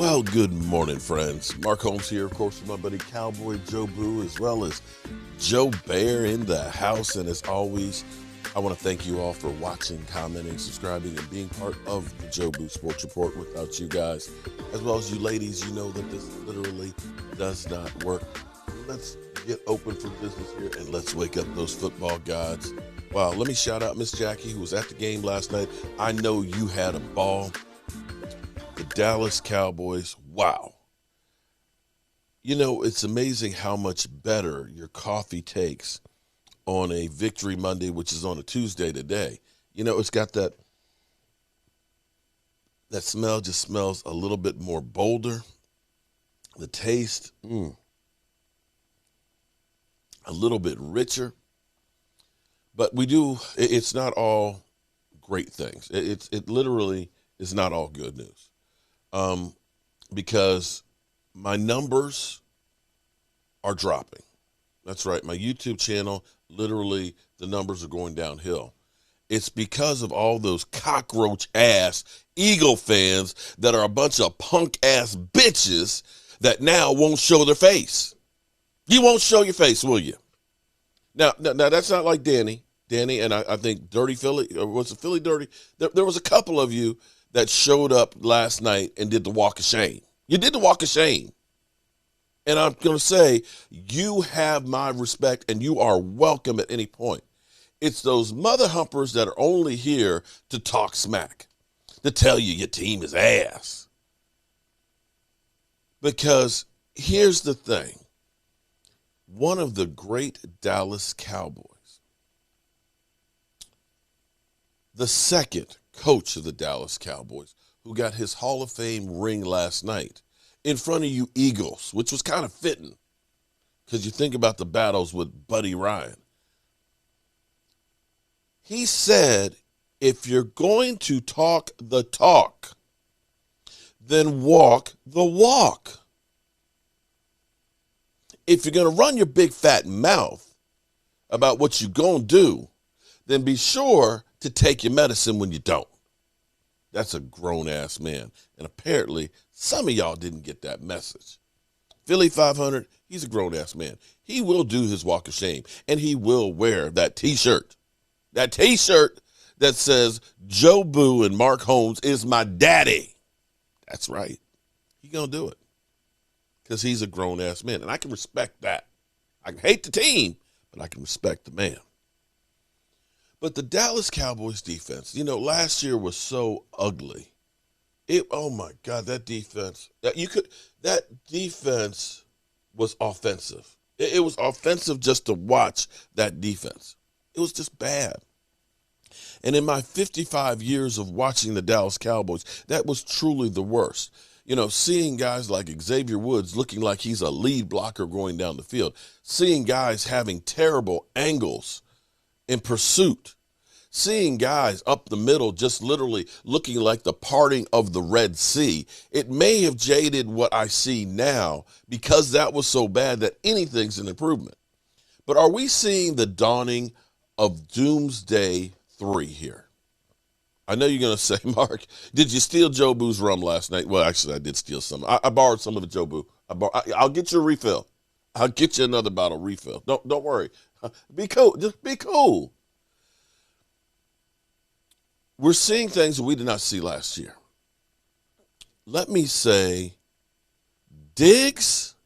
Well, good morning, friends. Mark Holmes here, of course, with my buddy Cowboy Joe Boo, as well as Joe Bear in the house. And as always, I want to thank you all for watching, commenting, subscribing, and being part of the Joe Boo Sports Report. Without you guys, as well as you ladies, you know that this literally does not work. Let's get open for business here, and let's wake up those football gods. Wow, let me shout out Miss Jackie, who was at the game last night. I know you had a ball. The Dallas Cowboys, wow. You know, it's amazing how much better your coffee takes on a Victory Monday, which is on a Tuesday today. You know, it's got that smell, just smells a little bit more bolder. The taste, a little bit richer. But it's not all great things. It literally is not all good news. Because my numbers are dropping. That's right. My YouTube channel, literally, the numbers are going downhill. It's because of all those cockroach-ass Eagle fans that are a bunch of punk-ass bitches that now won't show their face. You won't show your face, will you? Now that's not like Danny. Danny and I think Dirty Philly, or was it Philly Dirty? There was a couple of you that showed up last night and did the walk of shame. You did the walk of shame. And I'm going to say, you have my respect and you are welcome at any point. It's those mother humpers that are only here to talk smack, to tell you your team is ass. Because here's the thing. One of the great Dallas Cowboys, the second coach of the Dallas Cowboys, who got his Hall of Fame ring last night in front of you Eagles, which was kind of fitting because you think about the battles with Buddy Ryan. He said, if you're going to talk the talk, then walk the walk. If you're going to run your big fat mouth about what you're going to do, then be sure to take your medicine when you don't. That's a grown-ass man. And apparently, some of y'all didn't get that message. Philly 500, he's a grown-ass man. He will do his walk of shame, and he will wear that T-shirt. That T-shirt that says, Joe Boo and Mark Holmes is my daddy. That's right. He's going to do it because he's a grown-ass man, and I can respect that. I can hate the team, but I can respect the man. But the Dallas Cowboys defense, you know, last year was so ugly. Oh my God, that defense was offensive. It was offensive just to watch that defense. It was just bad. And in my 55 years of watching the Dallas Cowboys, that was truly the worst. You know, seeing guys like Xavier Woods looking like he's a lead blocker going down the field, seeing guys having terrible angles in pursuit, seeing guys up the middle just literally looking like the parting of the Red Sea. It may have jaded what I see now because that was so bad that anything's an improvement. But are we seeing the dawning of Doomsday 3 here? I know you're going to say, Mark, did you steal Joe Boo's rum last night? Well, actually, I did steal some. I borrowed some of the Joe Boo. I'll get you a refill. I'll get you another bottle refill. Don't worry. Be cool. Just be cool. We're seeing things that we did not see last year. Let me say, Diggs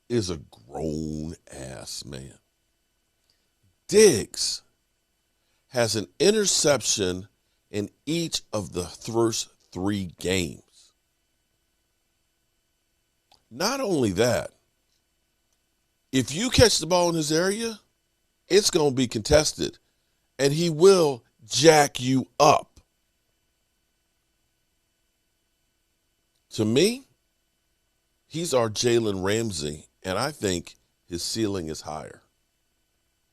is a grown-ass man. Diggs has an interception in each of the first 3 games. Not only that, if you catch the ball in his area, it's going to be contested, and he will jack you up. To me, he's our Jalen Ramsey, and I think his ceiling is higher.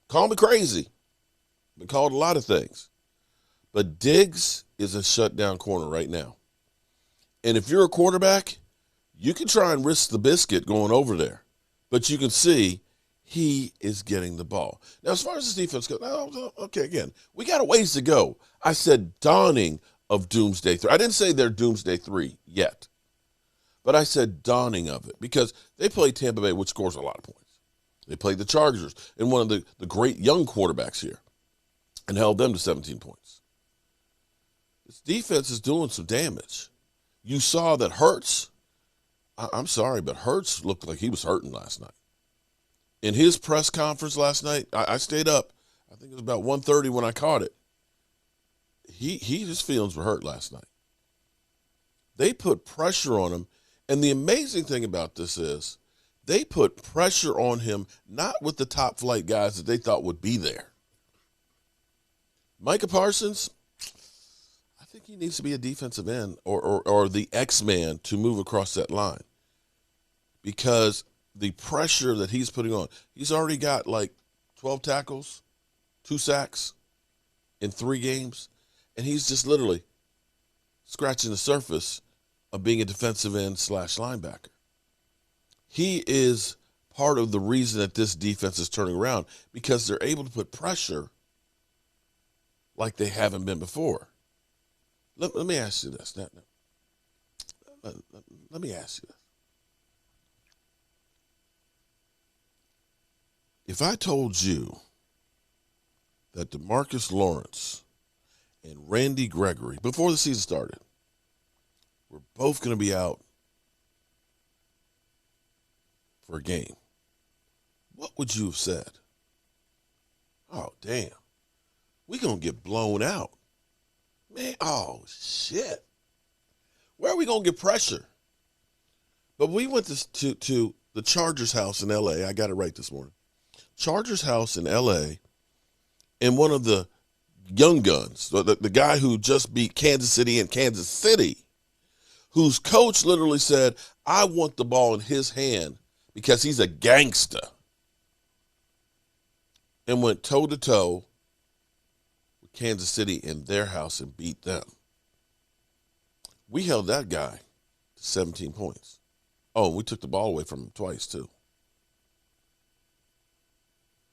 Call me crazy. Been called a lot of things. But Diggs is a shutdown corner right now. And if you're a quarterback, you can try and risk the biscuit going over there. But you can see he is getting the ball. Now, as far as this defense goes, okay, again, we got a ways to go. I said dawning of Doomsday 3. I didn't say they're Doomsday 3 yet. But I said dawning of it because they played Tampa Bay, which scores a lot of points. They played the Chargers and one of the great young quarterbacks here and held them to 17 points. This defense is doing some damage. You saw that Hurts, I'm sorry, but Hurts looked like he was hurting last night. In his press conference last night, I stayed up. I think it was about 1:30 when I caught it. His feelings were hurt last night. They put pressure on him. And the amazing thing about this is they put pressure on him, not with the top flight guys that they thought would be there. Micah Parsons, I think he needs to be a defensive end or the X-Man to move across that line because the pressure that he's putting on, he's already got like 12 tackles, 2 sacks in 3 games, and he's just literally scratching the surface of being a defensive end / linebacker. He is part of the reason that this defense is turning around because they're able to put pressure like they haven't been before. Let me ask you this. Let me ask you this. If I told you that DeMarcus Lawrence and Randy Gregory, before the season started, were both going to be out for a game, what would you have said? Oh, damn. We're going to get blown out. Man, oh, shit. Where are we going to get pressure? But we went to the Chargers house in L.A. I got it right this morning. Chargers house in L.A. and one of the young guns, the guy who just beat Kansas City in Kansas City, whose coach literally said, I want the ball in his hand because he's a gangster, and went toe-to-toe with Kansas City in their house and beat them. We held that guy to 17 points. Oh, we took the ball away from him twice, too.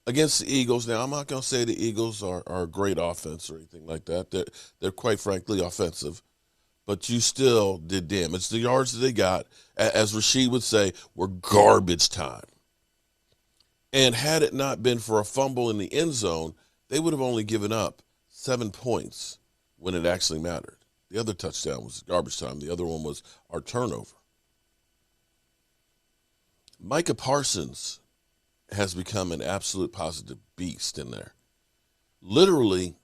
Against the Eagles, now I'm not going to say the Eagles are a great offense or anything like that. They're quite frankly offensive. But you still did damage. The yards that they got, as Rashid would say, were garbage time. And had it not been for a fumble in the end zone, they would have only given up 7 points when it actually mattered. The other touchdown was garbage time. The other one was our turnover. Micah Parsons has become an absolute positive beast in there. Literally,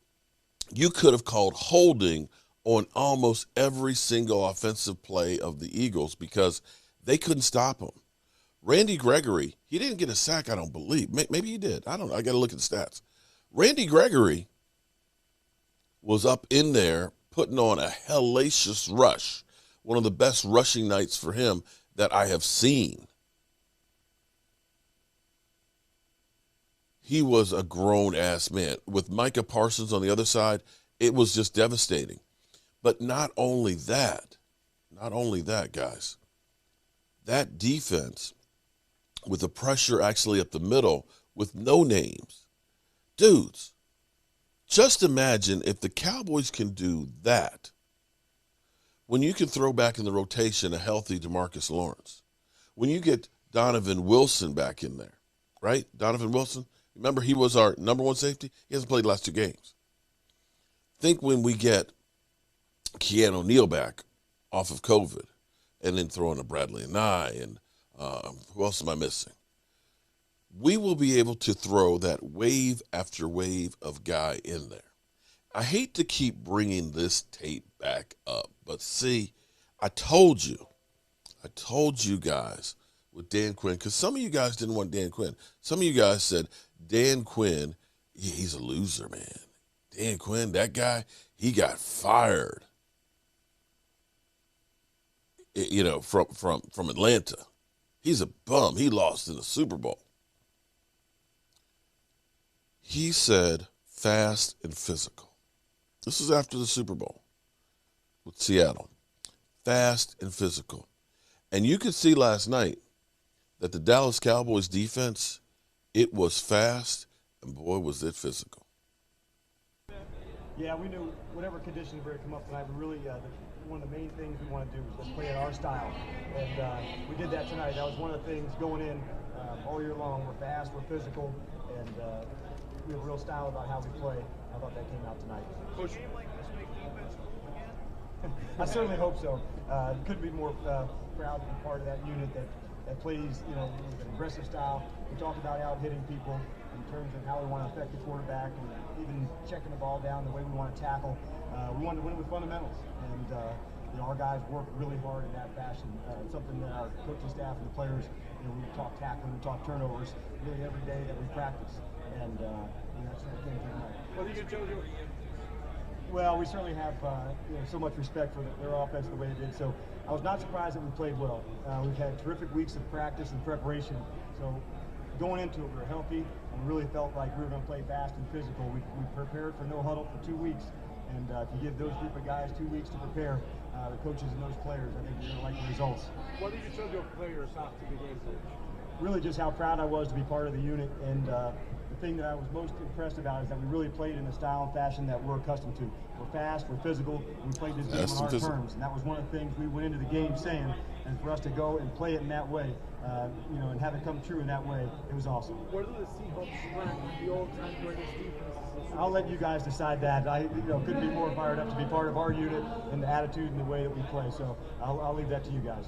you could have called holding on almost every single offensive play of the Eagles because they couldn't stop him. Randy Gregory, he didn't get a sack, I don't believe. Maybe he did. I don't know. I got to look at the stats. Randy Gregory was up in there putting on a hellacious rush, one of the best rushing nights for him that I have seen. He was a grown-ass man. With Micah Parsons on the other side, it was just devastating. But not only that, guys, that defense with the pressure actually up the middle with no names. Dudes, just imagine if the Cowboys can do that when you can throw back in the rotation a healthy DeMarcus Lawrence, when you get Donovan Wilson back in there, right? Donovan Wilson, remember he was our number 1 safety? He hasn't played the last 2 games. Think when we get Keanu O'Neal back off of COVID and then throwing a Bradley and Nye and who else am I missing? We will be able to throw that wave after wave of guy in there. I hate to keep bringing this tape back up, but see, I told you guys with Dan Quinn, because some of you guys didn't want Dan Quinn. Some of you guys said, Dan Quinn, he's a loser, man. Dan Quinn, that guy, he got fired. From Atlanta. He's a bum. He lost in the Super Bowl. He said fast and physical. This is after the Super Bowl with Seattle. Fast and physical. And you could see last night that the Dallas Cowboys defense, it was fast, and boy, was it physical. Yeah, we knew whatever conditions were going to come up tonight, we really one of the main things we want to do is let's play in our style, and we did that tonight. That was one of the things going in all year long. We're fast, we're physical, and we have a real style about how we play. I thought that came out tonight. Coach, I certainly hope so. Couldn't be more proud to be part of that unit that plays, with an aggressive style. We talked about out-hitting people in terms of how we want to affect the quarterback and even checking the ball down, the way we want to tackle. We want to win with fundamentals, and our guys work really hard in that fashion. It's something that our coaching staff and the players, we talk tackling, we talk turnovers really every day that we practice, and that's what came tonight. What did you do? Well, we certainly have so much respect for their offense the way they did. So I was not surprised that we played well. We've had terrific weeks of practice and preparation. So going into it, we were healthy and really felt like we were going to play fast and physical. We prepared for no huddle for 2 weeks. And if you give those group of guys 2 weeks to prepare, the coaches and those players, I think you're going to like the results. What did you tell your players after the game, Coach? Really just how proud I was to be part of the unit, and the thing that I was most impressed about is that we really played in the style and fashion that we're accustomed to. We're fast, we're physical, and we played this game on our terms, and that was one of the things we went into the game saying, and for us to go and play it in that way, and have it come true in that way, it was awesome. Where do the Seahawks rank the all-time greatest defense? I'll let you guys decide that. I couldn't be more fired up to be part of our unit and the attitude and the way that we play, so I'll leave that to you guys.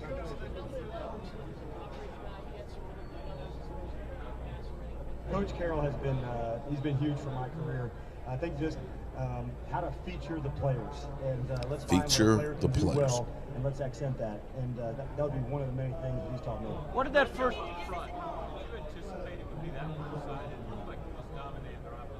Coach Carroll has been he's been huge for my career. I think just how to feature the players, and let's feature the players well, and let's accent that, and that would be one of the many things that he's taught me. What did that first front? Did you anticipate it would be that one-sided? It looked like it was dominating their offense.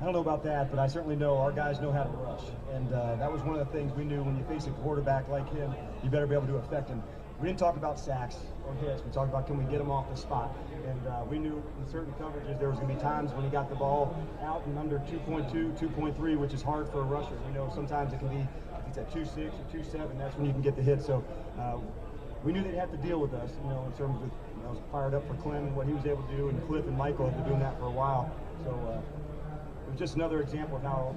I don't know about that, but I certainly know our guys know how to rush, and that was one of the things we knew when you face a quarterback like him, you better be able to affect him. We didn't talk about sacks or hits. We talked about can we get him off the spot. And we knew in certain coverages there was going to be times when he got the ball out and under 2.2, 2.3, which is hard for a rusher. We know sometimes it can be, if it's at 2.6 or 2.7, that's when you can get the hit. So we knew they'd have to deal with us, in terms of, I was fired up for Quinn and what he was able to do, and Cliff and Michael have been doing that for a while. So it was just another example of how,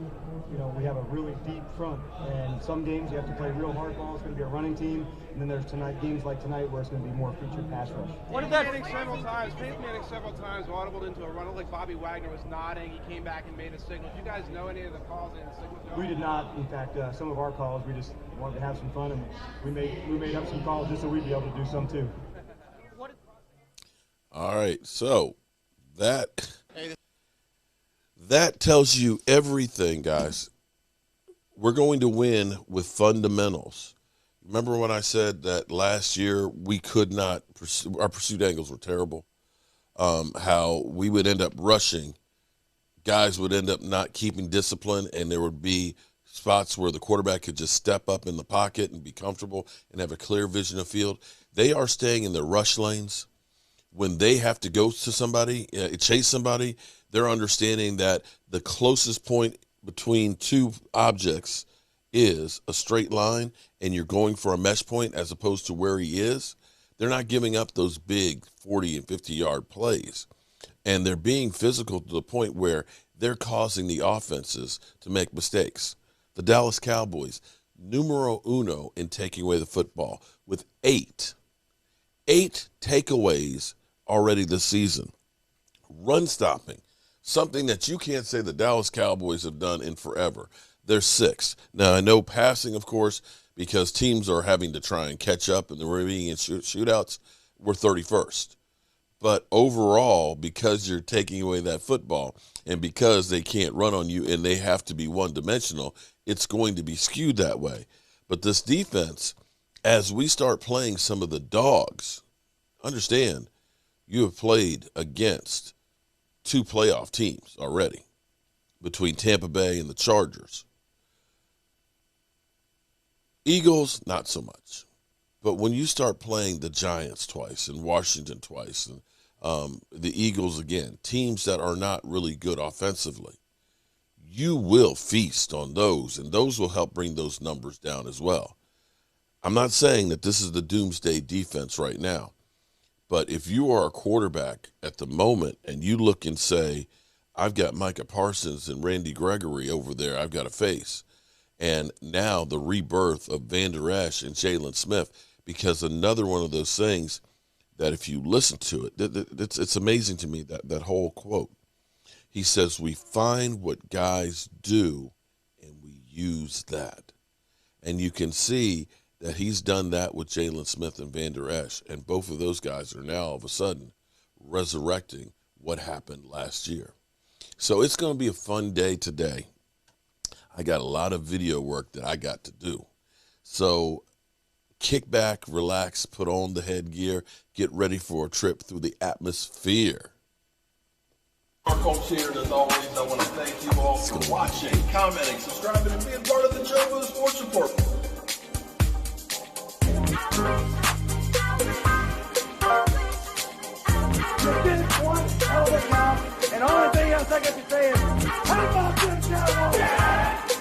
we have a really deep front, and some games you have to play real hard ball. It's going to be a running team, and then there's games like tonight where it's going to be more featured pass rush. What did that several times, Peyton Manning several times audibled into a run. Like Bobby Wagner was nodding. He came back and made a signal. Do you guys know any of the calls and signals? We did not. In fact, some of our calls, we just wanted to have some fun, and we made up some calls just so we'd be able to do some too. All right, so that tells you everything, guys. We're going to win with fundamentals. Remember when I said that last year we could not pursue, our pursuit angles were terrible, how we would end up rushing, guys would end up not keeping discipline, and there would be spots where the quarterback could just step up in the pocket and be comfortable and have a clear vision of field. They are staying in their rush lanes. When they have to go to somebody, chase somebody, they're understanding that the closest point between two objects is a straight line, and you're going for a mesh point as opposed to where he is. They're not giving up those big 40 and 50-yard plays, and they're being physical to the point where they're causing the offenses to make mistakes. The Dallas Cowboys, numero uno in taking away the football, with eight takeaways already this season. Run stopping, something that you can't say the Dallas Cowboys have done in forever. They're 6th. Now, I know passing, of course, because teams are having to try and catch up and they're being in shootouts, we're 31st. But overall, because you're taking away that football and because they can't run on you and they have to be one-dimensional, it's going to be skewed that way. But this defense, as we start playing some of the dogs, understand you have played against 2 playoff teams already between Tampa Bay and the Chargers. Eagles, not so much. But when you start playing the Giants twice and Washington twice and the Eagles again, teams that are not really good offensively, you will feast on those, and those will help bring those numbers down as well. I'm not saying that this is the Doomsday Defense right now, but if you are a quarterback at the moment and you look and say, I've got Micah Parsons and Randy Gregory over there I've got to face, And now the rebirth of Van Der Esch and Jalen Smith, because another one of those things that if you listen to it, it's amazing to me, that whole quote. He says, we find what guys do and we use that. And you can see that he's done that with Jalen Smith and Van Der Esch, and both of those guys are now all of a sudden resurrecting what happened last year. So it's going to be a fun day today. I got a lot of video work that I got to do. So kick back, relax, put on the headgear, get ready for a trip through the atmosphere. Our coach here, and as always, I want to thank you all for watching, commenting, subscribing, and being part of the Joe Sports Report. You did one hell of a job, and the only thing else I got to say is, how about this, Cowboys?